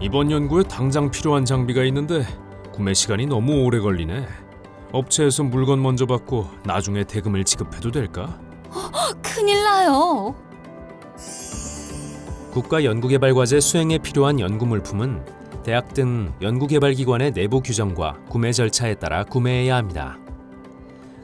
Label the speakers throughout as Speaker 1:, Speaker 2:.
Speaker 1: 이번 연구에 당장 필요한 장비가 있는데 구매 시간이 너무 오래 걸리네. 업체에서 물건 먼저 받고 나중에 대금을 지급해도 될까?
Speaker 2: 큰일 나요.
Speaker 3: 국가연구개발과제 수행에 필요한 연구 물품은 대학 등 연구개발기관의 내부 규정과 구매 절차에 따라 구매해야 합니다.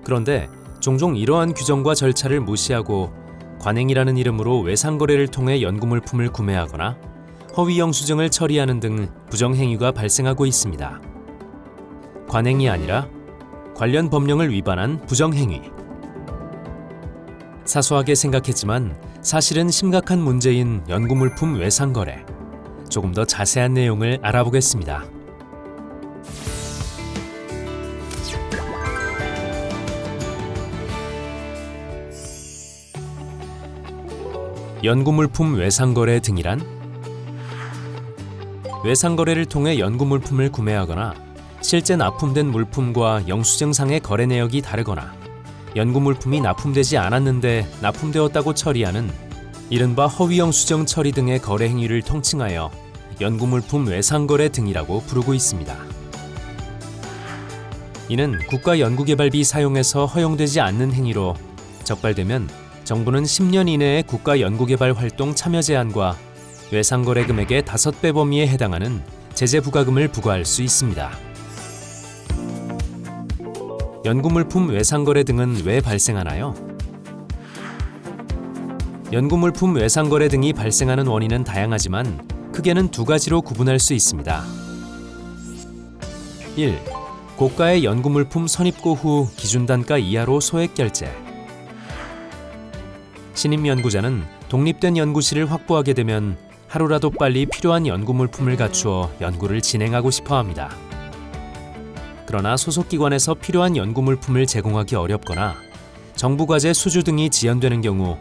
Speaker 3: 그런데 종종 이러한 규정과 절차를 무시하고 관행이라는 이름으로 외상거래를 통해 연구물품을 구매하거나 허위 영수증을 처리하는 등 부정행위가 발생하고 있습니다. 관행이 아니라 관련 법령을 위반한 부정행위. 사소하게 생각했지만 사실은 심각한 문제인 연구물품 외상거래. 조금 더 자세한 내용을 알아보겠습니다. 연구물품 외상거래 등이란 외상거래를 통해 연구물품을 구매하거나 실제 납품된 물품과 영수증상의 거래 내역이 다르거나 연구물품이 납품되지 않았는데 납품되었다고 처리하는 이른바 허위 영수증 처리 등의 거래 행위를 통칭하여 연구물품 외상거래 등이라고 부르고 있습니다. 이는 국가연구개발비 사용에서 허용되지 않는 행위로 적발되면 정부는 10년 이내에 국가연구개발 활동 참여 제한과 외상거래 금액의 5배 범위에 해당하는 제재 부과금을 부과할 수 있습니다. 연구물품 외상거래 등은 왜 발생하나요? 연구물품 외상거래 등이 발생하는 원인은 다양하지만 크게는 두 가지로 구분할 수 있습니다. 1. 고가의 연구물품 선입고 후 기준단가 이하로 소액결제. 신임 연구자는 독립된 연구실을 확보하게 되면 하루라도 빨리 필요한 연구물품을 갖추어 연구를 진행하고 싶어 합니다. 그러나 소속기관에서 필요한 연구물품을 제공하기 어렵거나 정부과제 수주 등이 지연되는 경우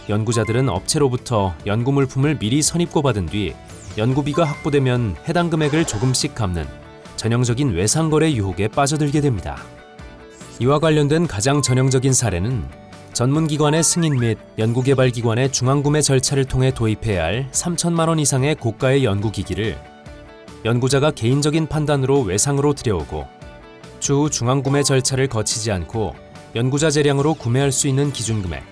Speaker 3: 연구자들은 업체로부터 연구물품을 미리 선입고 받은 뒤 연구비가 확보되면 해당 금액을 조금씩 갚는 전형적인 외상거래 유혹에 빠져들게 됩니다. 이와 관련된 가장 전형적인 사례는 전문기관의 승인 및 연구개발기관의 중앙구매 절차를 통해 도입해야 할 3천만 원 이상의 고가의 연구기기를 연구자가 개인적인 판단으로 외상으로 들여오고 추후 중앙구매 절차를 거치지 않고 연구자 재량으로 구매할 수 있는 기준금액,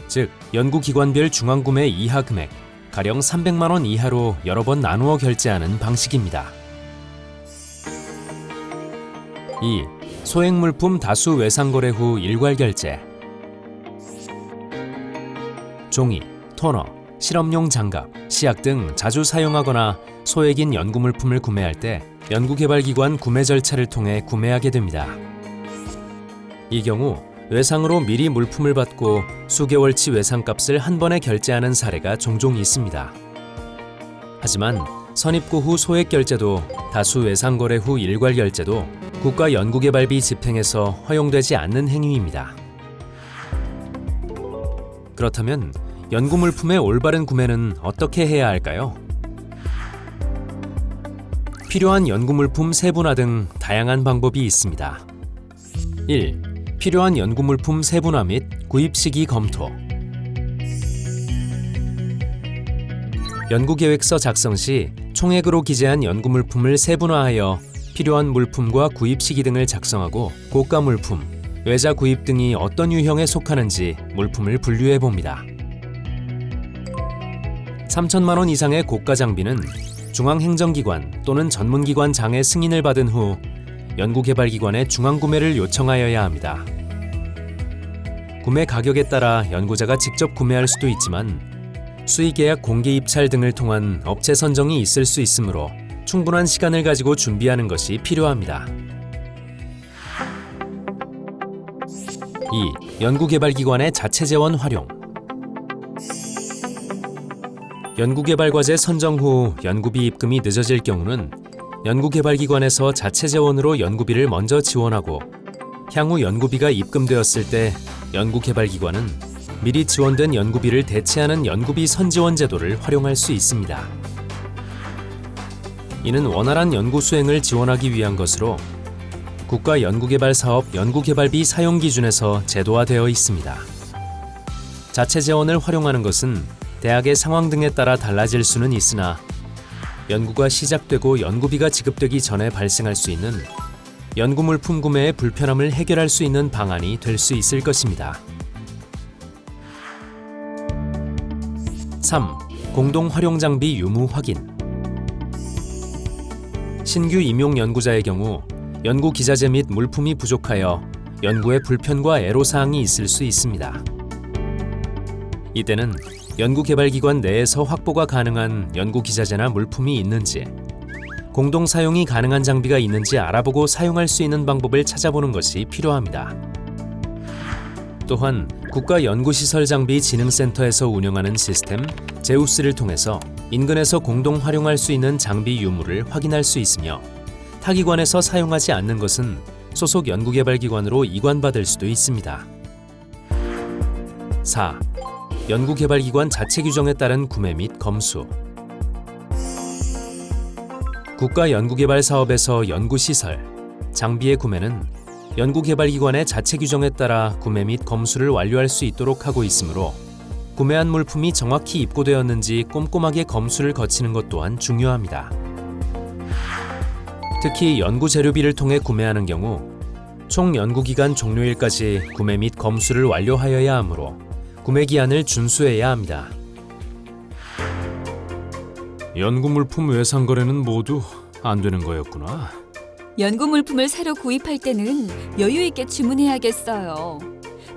Speaker 3: 즉 연구기관별 중앙구매 이하 금액, 가령 300만 원 이하로 여러 번 나누어 결제하는 방식입니다. 2. 소액물품 다수 외상거래 후 일괄결제. 종이, 토너, 실험용 장갑, 시약 등 자주 사용하거나 소액인 연구물품을 구매할 때 연구개발기관 구매 절차를 통해 구매하게 됩니다. 이 경우 외상으로 미리 물품을 받고 수개월치 외상값을 한 번에 결제하는 사례가 종종 있습니다. 하지만 선입고 후 소액결제도 다수 외상거래 후 일괄결제도 국가연구개발비 집행에서 허용되지 않는 행위입니다. 그렇다면 연구물품의 올바른 구매는 어떻게 해야 할까요? 필요한 연구물품 세분화 등 다양한 방법이 있습니다. 1. 필요한 연구물품 세분화 및 구입 시기 검토. 연구계획서 작성 시 총액으로 기재한 연구물품을 세분화하여 필요한 물품과 구입 시기 등을 작성하고 고가 물품, 외자 구입 등이 어떤 유형에 속하는지 물품을 분류해 봅니다. 3천만 원 이상의 고가 장비는 중앙행정기관 또는 전문기관 장의 승인을 받은 후 연구개발기관에 중앙구매를 요청하여야 합니다. 구매 가격에 따라 연구자가 직접 구매할 수도 있지만 수의계약 공개 입찰 등을 통한 업체 선정이 있을 수 있으므로 충분한 시간을 가지고 준비하는 것이 필요합니다. 2. 연구개발기관의 자체 재원 활용. 연구개발과제 선정 후 연구비 입금이 늦어질 경우는 연구개발기관에서 자체 재원으로 연구비를 먼저 지원하고 향후 연구비가 입금되었을 때 연구개발기관은 미리 지원된 연구비를 대체하는 연구비 선지원 제도를 활용할 수 있습니다. 이는 원활한 연구 수행을 지원하기 위한 것으로 국가연구개발사업 연구개발비 사용 기준에서 제도화되어 있습니다. 자체 재원을 활용하는 것은 대학의 상황 등에 따라 달라질 수는 있으나 연구가 시작되고 연구비가 지급되기 전에 발생할 수 있는 연구물품 구매의 불편함을 해결할 수 있는 방안이 될 수 있을 것입니다. 3. 공동 활용 장비 유무 확인. 신규 임용 연구자의 경우 연구 기자재 및 물품이 부족하여 연구에 불편과 애로사항이 있을 수 있습니다. 이때는 연구개발기관 내에서 확보가 가능한 연구 기자재나 물품이 있는지, 공동 사용이 가능한 장비가 있는지 알아보고 사용할 수 있는 방법을 찾아보는 것이 필요합니다. 또한 국가연구시설장비진흥센터에서 운영하는 시스템 제우스를 통해서 인근에서 공동 활용할 수 있는 장비 유무를 확인할 수 있으며, 타기관에서 사용하지 않는 것은 소속 연구개발기관으로 이관받을 수도 있습니다. 4. 연구개발기관 자체 규정에 따른 구매 및 검수. 국가연구개발사업에서 연구시설, 장비의 구매는 연구개발기관의 자체 규정에 따라 구매 및 검수를 완료할 수 있도록 하고 있으므로 구매한 물품이 정확히 입고되었는지 꼼꼼하게 검수를 거치는 것 또한 중요합니다. 특히 연구재료비를 통해 구매하는 경우 총 연구기간 종료일까지 구매 및 검수를 완료하여야 하므로 구매기한을 준수해야 합니다.
Speaker 1: 연구물품 외상 거래는 모두 안 되는 거였구나.
Speaker 2: 연구 물품을 새로 구입할 때는 여유 있게 주문해야겠어요.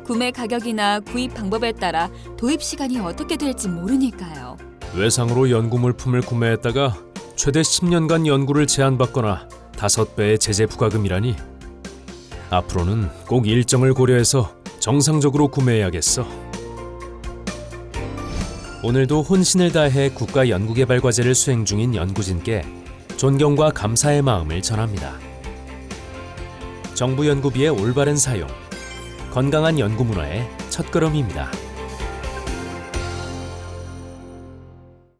Speaker 2: 구매 가격이나 구입 방법에 따라 도입 시간이 어떻게 될지 모르니까요.
Speaker 1: 외상으로 연구물품을 구매했다가 최대 10년간 연구를 제한받거나 5배의 제재 부과금이라니. 앞으로는 꼭 일정을 고려해서 정상적으로 구매해야겠어.
Speaker 3: 오늘도 혼신을 다해 국가연구개발과제를 수행 중인 연구진께 존경과 감사의 마음을 전합니다. 정부 연구비의 올바른 사용, 건강한 연구 문화의 첫걸음입니다.